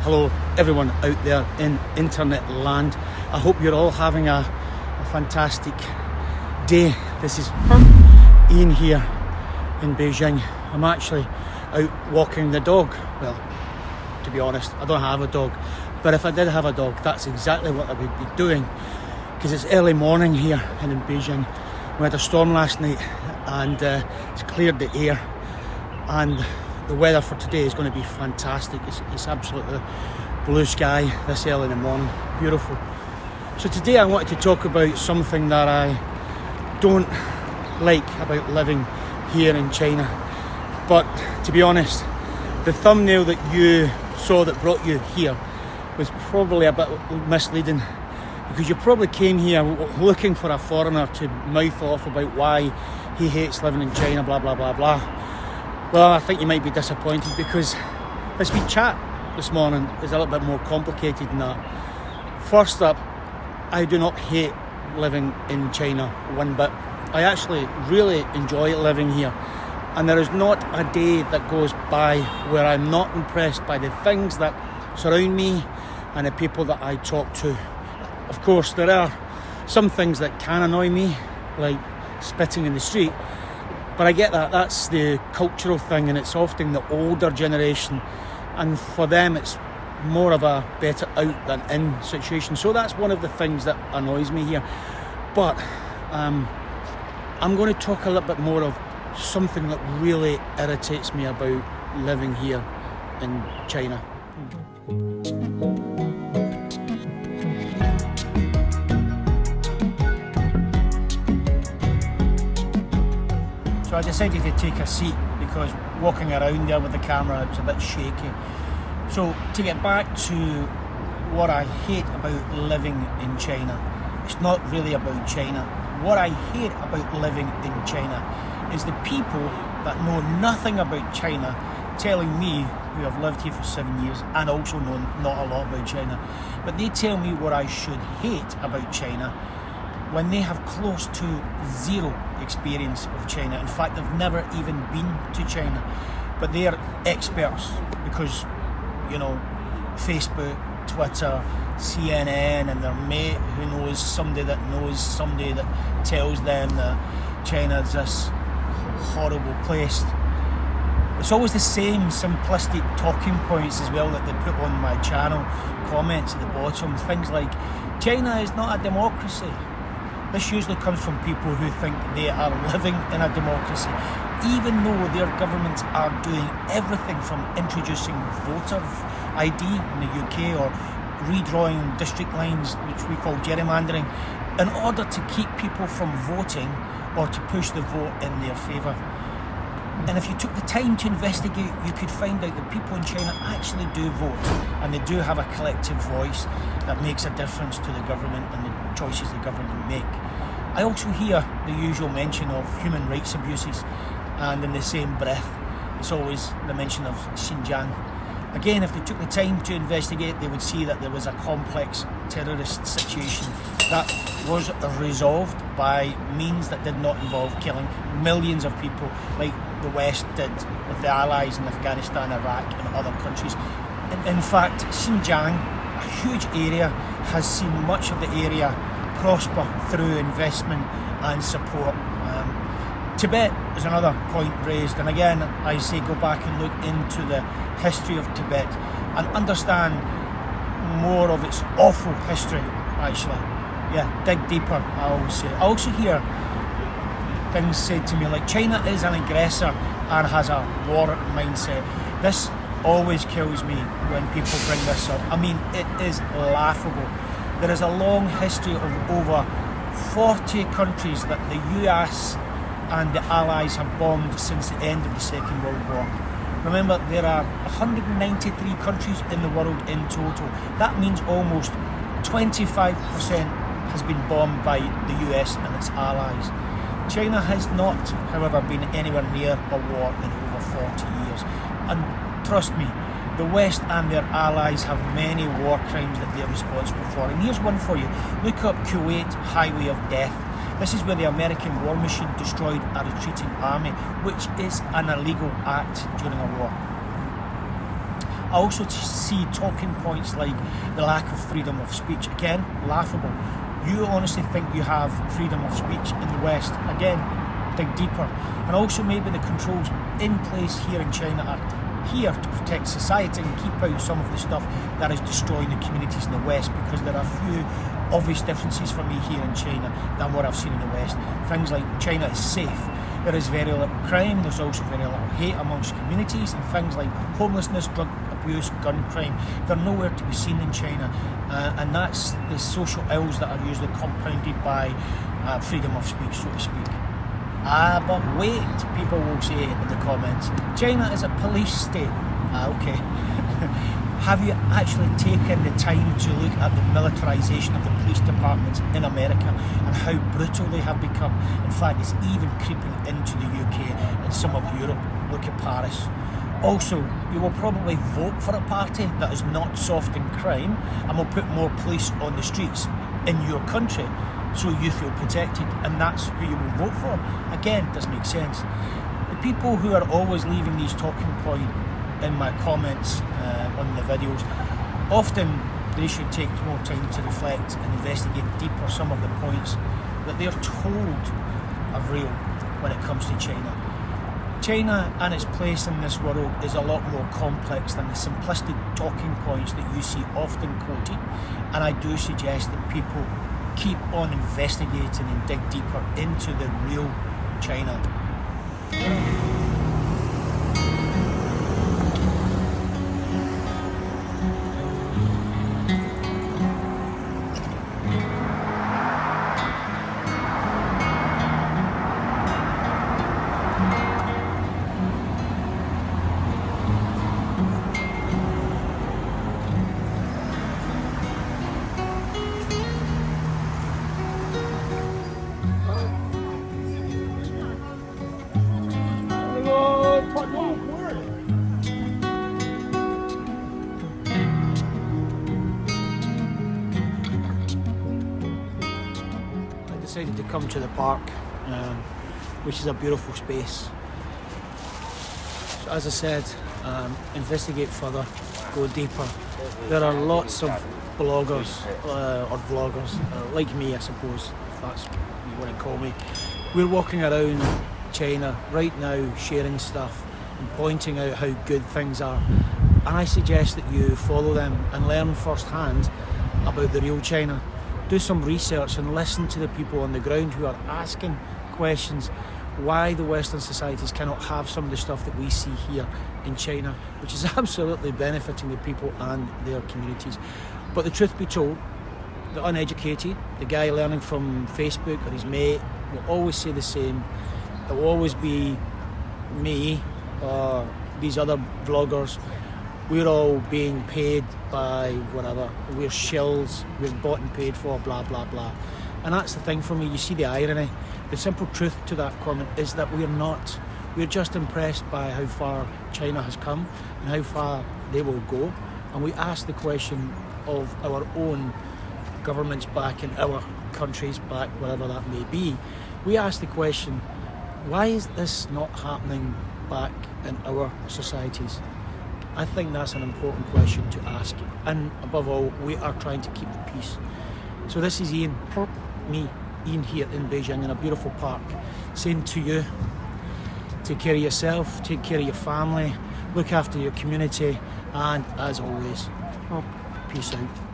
Hello everyone out there in internet land. I hope you're all having a fantastic day. This is Ian here in Beijing. I'm actually out walking the dog. Well, to be honest, I don't have a dog, but if I did have a dog, that's exactly what I would be doing, because it's early morning here in Beijing. We had a storm last night and it's cleared the air, and the weather for today is going to be fantastic. It's absolutely blue sky this early in the morning. Beautiful. So today I wanted to talk about something that I don't like about living here in China. But to be honest, the thumbnail that you saw that brought you here was probably a bit misleading, because you probably came here looking for a foreigner to mouth off about why he hates living in China, blah blah blah blah. Well, I think you might be disappointed, because this wee chat this morning is a little bit more complicated than that. First up, I do not hate living in China one bit. I actually really enjoy living here, and there is not a day that goes by where I'm not impressed by the things that surround me and the people that I talk to. Of course, there are some things that can annoy me, like spitting in the street, but I get that. That's the cultural thing, and it's often the older generation, and for them it's more of a better out than in situation. So that's one of the things that annoys me here. But I'm going to talk a little bit more of something that really irritates me about living here in China. So I decided to take a seat, because walking around there with the camera, it was a bit shaky. So to get back to what I hate about living in China, it's not really about China. What I hate about living in China is the people that know nothing about China telling me, who have lived here for 7 years and also know not a lot about China, but they tell me what I should hate about China when they have close to zero experience of China. In fact, they've never even been to China, but they are experts because, you know, Facebook, Twitter, CNN, and their mate who knows somebody that tells them that China is this horrible place. It's always the same simplistic talking points as well that they put on my channel, comments at the bottom, things like, China is not a democracy. This usually comes from people who think they are living in a democracy, even though their governments are doing everything from introducing voter ID in the UK, or redrawing district lines, which we call gerrymandering, in order to keep people from voting or to push the vote in their favour. And if you took the time to investigate, you could find out that people in China actually do vote, and they do have a collective voice that makes a difference to the government and the choices the government make. I also hear the usual mention of human rights abuses, and in the same breath, it's always the mention of Xinjiang. Again, if they took the time to investigate, they would see that there was a complex terrorist situation that was resolved by means that did not involve killing millions of people like the West did with the Allies in Afghanistan, Iraq and other countries. In fact, Xinjiang, a huge area, has seen much of the area prosper through investment and support. Tibet is another point raised, and again I say go back and look into the history of Tibet and understand more of its awful history, actually. Yeah, dig deeper, I always say. I also hear things said to me like China is an aggressor and has a war mindset. This always kills me when people bring this up. I mean, it is laughable. There is a long history of over 40 countries that the US and the Allies have bombed since the end of the Second World War. Remember, there are 193 countries in the world in total. That means almost 25% has been bombed by the US and its allies. China has not, however, been anywhere near a war in over 40 years. And trust me, the West and their allies have many war crimes that they are responsible for. And here's one for you. Look up Kuwait Highway of Death. This is where the American war machine destroyed a retreating army, which is an illegal act during a war. I also see talking points like the lack of freedom of speech. Again, laughable. You honestly think you have freedom of speech in the West? Again, dig deeper. And also maybe the controls in place here in China are here to protect society and keep out some of the stuff that is destroying the communities in the West, because there are a few obvious differences for me here in China than what I've seen in the West. Things like China is safe. There is very little crime, there's also very little hate amongst communities, and things like homelessness, drug abuse, gun crime, they're nowhere to be seen in China, and that's the social ills that are usually compounded by freedom of speech, so to speak. But wait, people will say in the comments, China is a police state. Okay. Have you actually taken the time to look at the militarisation of the police departments in America and how brutal they have become? In fact, it's even creeping into the UK and some of Europe. Look at Paris. Also, you will probably vote for a party that is not soft in crime and will put more police on the streets in your country so you feel protected, and that's who you will vote for. Again, doesn't make sense. The people who are always leaving these talking points in my comments on the videos, often they should take more time to reflect and investigate deeper some of the points that they're told are real when it comes to China. China and its place in this world is a lot more complex than the simplistic talking points that you see often quoted, and I do suggest that people keep on investigating and dig deeper into the real China. Decided to come to the park, which is a beautiful space. So as I said, investigate further, go deeper. There are lots of bloggers or vloggers like me, I suppose, if that's what you want to call me. We're walking around China right now, sharing stuff and pointing out how good things are. And I suggest that you follow them and learn firsthand about the real China. Do some research and listen to the people on the ground who are asking questions why the Western societies cannot have some of the stuff that we see here in China, which is absolutely benefiting the people and their communities. But the truth be told, the uneducated, the guy learning from Facebook or his mate, will always say the same. It will always be me or these other vloggers. We're all being paid by whatever, we're shills, we're bought and paid for, blah, blah, blah. And that's the thing for me, you see the irony. The simple truth to that comment is that we're not. We're just impressed by how far China has come and how far they will go. And we ask the question of our own governments back in our countries back, wherever that may be. We ask the question, why is this not happening back in our societies? I think that's an important question to ask, and above all, we are trying to keep the peace. So this is Ian here in Beijing in a beautiful park, saying to you, take care of yourself, take care of your family, look after your community, and as always, peace out.